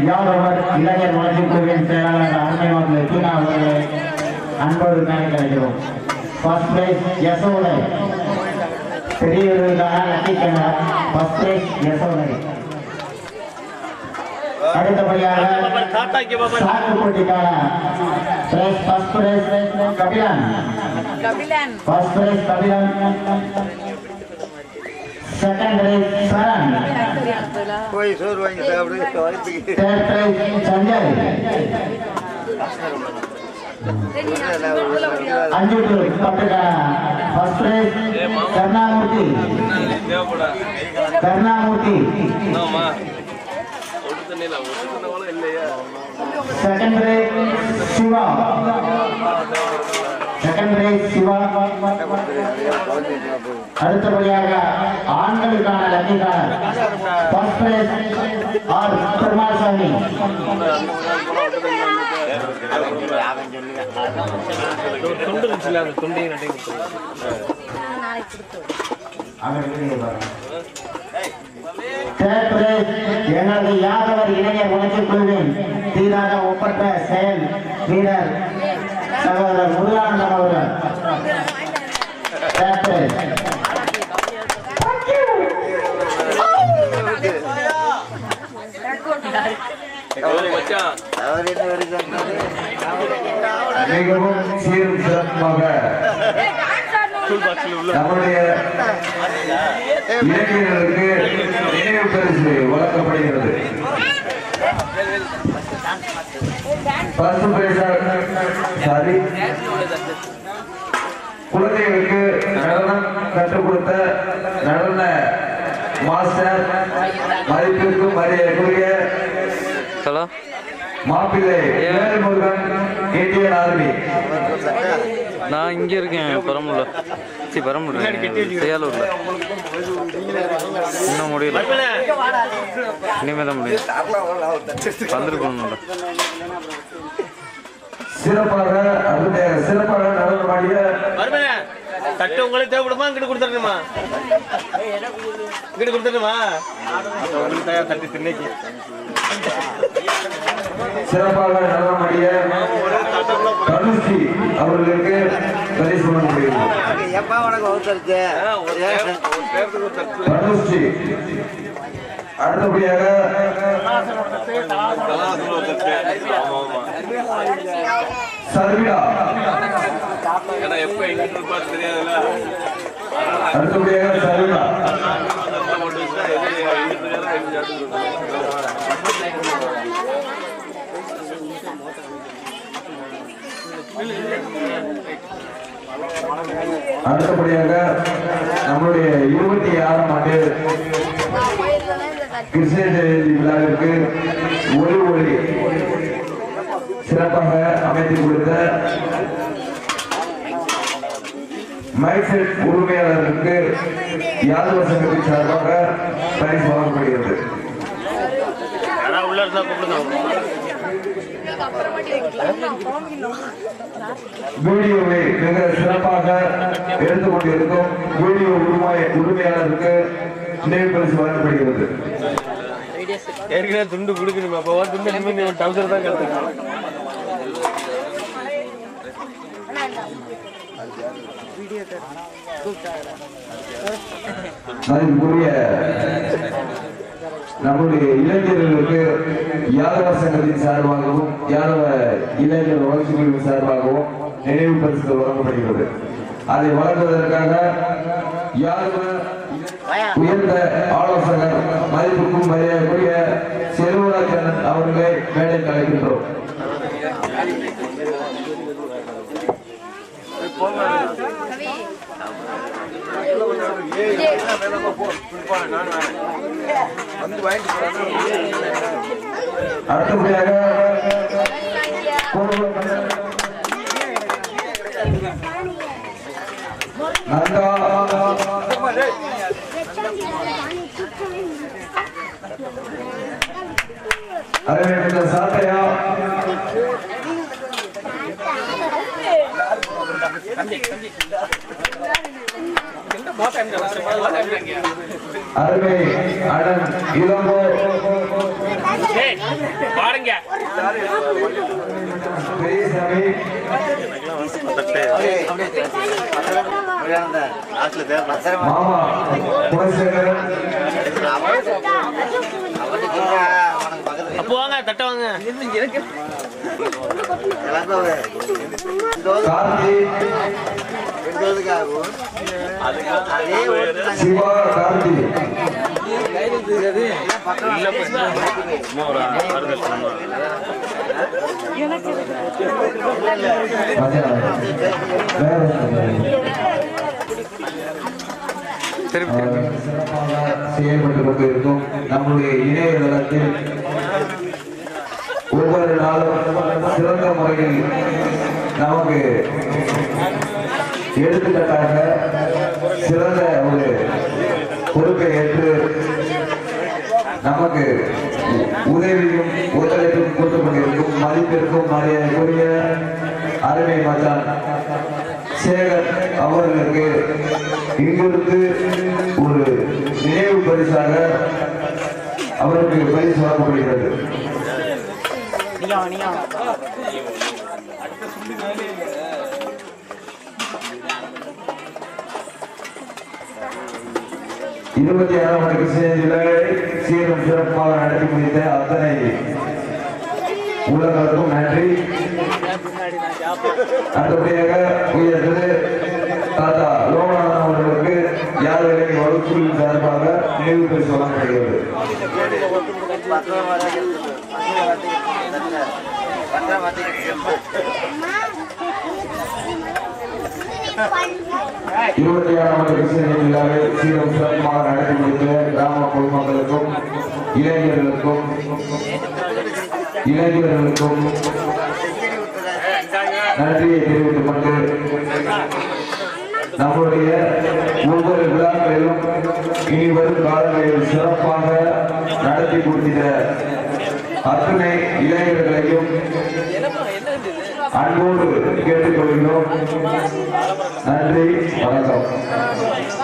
யாதவர் இளைஞர் வளர்ச்சிக் குழுவின் செயலாளர் அருமையாளர் சீனா அவர்களை அன்போடு நினைக்கிறோம். ஃபர்ஸ்ட் பிரைஸ் யசோதை பெரியவர்களுக்கான lucky camera first prize Yasodhai. அடுத்தபடியாக சாக்கு போட்டிக்கான prize first prize Kabilan. First prize Kabilan. Second prize Sharan कोई जोर वांग साबड़े थर्ड प्राइज संजय अंजुटू पटका फर्स्ट प्राइज कर्णामूर्ति नोमा ओडुतनेला ओडुतनवला இல்லையா second prize Shiva second prize Siva. அடுத்தபடியாக ஆண்களுக்கான லக்கிக்கான first prize R Perumasamy. Third prize எங்களது யாதவர் இளைஞர் வளர்ச்சிக் குழுவின் சீராக ஒப்பற்ற செயல் வீரர் சகோதரர் முருகானந்தம் அவர்கள். மிகவும் சீரும் சிறப்பாக நம்முடைய இளைஞர்களுக்கு நினைவு பரிசு வழங்கப்படுகிறது. குழந்தைகளுக்கு நடனம் கற்றுக் கொடுத்த நடன மாஸ்டர் மதிப்பிற்கும் மரியாதைக்குரிய மாப்பிள்ளை முருகன் இந்தியன் ஆர்மி. நான் இங்க இருக்கேன் பெரம்பலூர்ல. செய்யாலூர்ல இன்னும் முடியல, இனிமே தான் முடியும். வந்துருக்கணும். சிறப்பாக சிறப்பாக நடனமாடிய தட்டு உங்களே தேவைப்படுமா? இங்கிட்டு கொடுத்துடணுமா? இங்கிட்டு கொடுத்துடணுமா? தட்டு திண்ணைக்கு சிறப்பாக நடனமாடிய தனுஷி அவர்களுக்கு பரிசு வழங்கப்படுகிறது. தனுஷி. அடுத்தபடியாக சர்வியா. அடுத்தபடியாக சர்வியா. அடுத்தபடியாக நம்முடைய 26ஆம் ஆண்டு கிருஷ்ண ஜெயந்தி விழாவிற்கு ஒளி சிறப்பாக அமைத்து கொடுத்த மைசெட் உரிமையாளருக்கு யாதவ சங்கத்தின் சார்பாக பரிசு வழங்கப்படுகிறது. வீடியோவை மிக சிறப்பாக எடுத்துக் கொண்டிருக்கும் வீடியோ உரிமையாளருக்கு நினைவு பரிசு வழங்கப்படுகிறது. ஏற்கனவே துண்டு கொடுக்கணுமா? அப்போ துண்டு டவுசர் தான் கற்றுக்கணும். அதற்குரிய நம்முடைய இளைஞர்களுக்கு யாதவ சங்கத்தின் சார்பாகவும் யாதவ இளைஞர் வளர்ச்சி குழுவின் சார்பாகவும் நினைவு பரிசுகள் வழங்கப்படுகிறது. அதை வழங்குவதற்காக யாதவ உயர்ந்த ஆலோசகர் மதிப்புக்கும் மரியாதைக்குரிய செல்வராஜன் அவர்களை மேடைக்கு அழைக்கின்றோம். அடுத்தபடியாக நந்தா அரவிந்த சாட்டையா அருமை அண்ணன் இளங்கோ பெரியசாமி மாமா குணசேகரன் அப்போ வாங்க தட்ட வாங்க கார்த்தி சிவா கார்த்தி சிறப்பாக செயல்பட்டுக் கொண்டிருக்கும் நம்முடைய இணையதளத்தில் ஒவ்வொரு நாளும் சிறந்த முறையில் நமக்கு எடுத்துக்காட்டாக சிறந்த ஒரு பொறுப்பை ஏற்று நமக்கு உதவியும் ஒத்துழைப்பும் கொடுத்து கொண்டிருக்கும் மதிப்பிற்கும் மரியாதைக்குரிய அருமை மச்சான் சேகர் அவர்களுக்கு இங்கிருந்து ஒரு நினைவு பரிசாக அவருக்கு பரிசு வழங்கப்படுகிறது. இருபத்தி 6ஆம் ஆண்டு கிருஷ்ணகிரியில சீரும் சிறப்பாக நடத்தி முடித்த அத்தனை உள்ளவர்களுக்கும் நன்றி. அடுத்தபடியாக உயர்ந்தது தாத்தா லோகநாதன் அவர்களுக்கு யாழ்களை வகுப்பின் சார்பாக நினைவு பரிசு வழங்கப்படுகிறது. 26ஆம் ஆண்டு கிருஷ்ணகிரி விழாவை சீரும் சிறப்பாக நடத்தி முடித்த கிராம பொதுமக்களுக்கும் இளைஞர்களுக்கும் நன்றியை தெரிவித்துக் கொண்டு நம்முடைய ஒவ்வொரு விழாக்களிலும் இனி வரும் காலங்களில் சிறப்பாக நடத்தி கொடுத்த அத்தனை இளைஞர்களையும் அன்போடு கேட்டுக்கொள்கிறோம். நன்றி, வணக்கம்.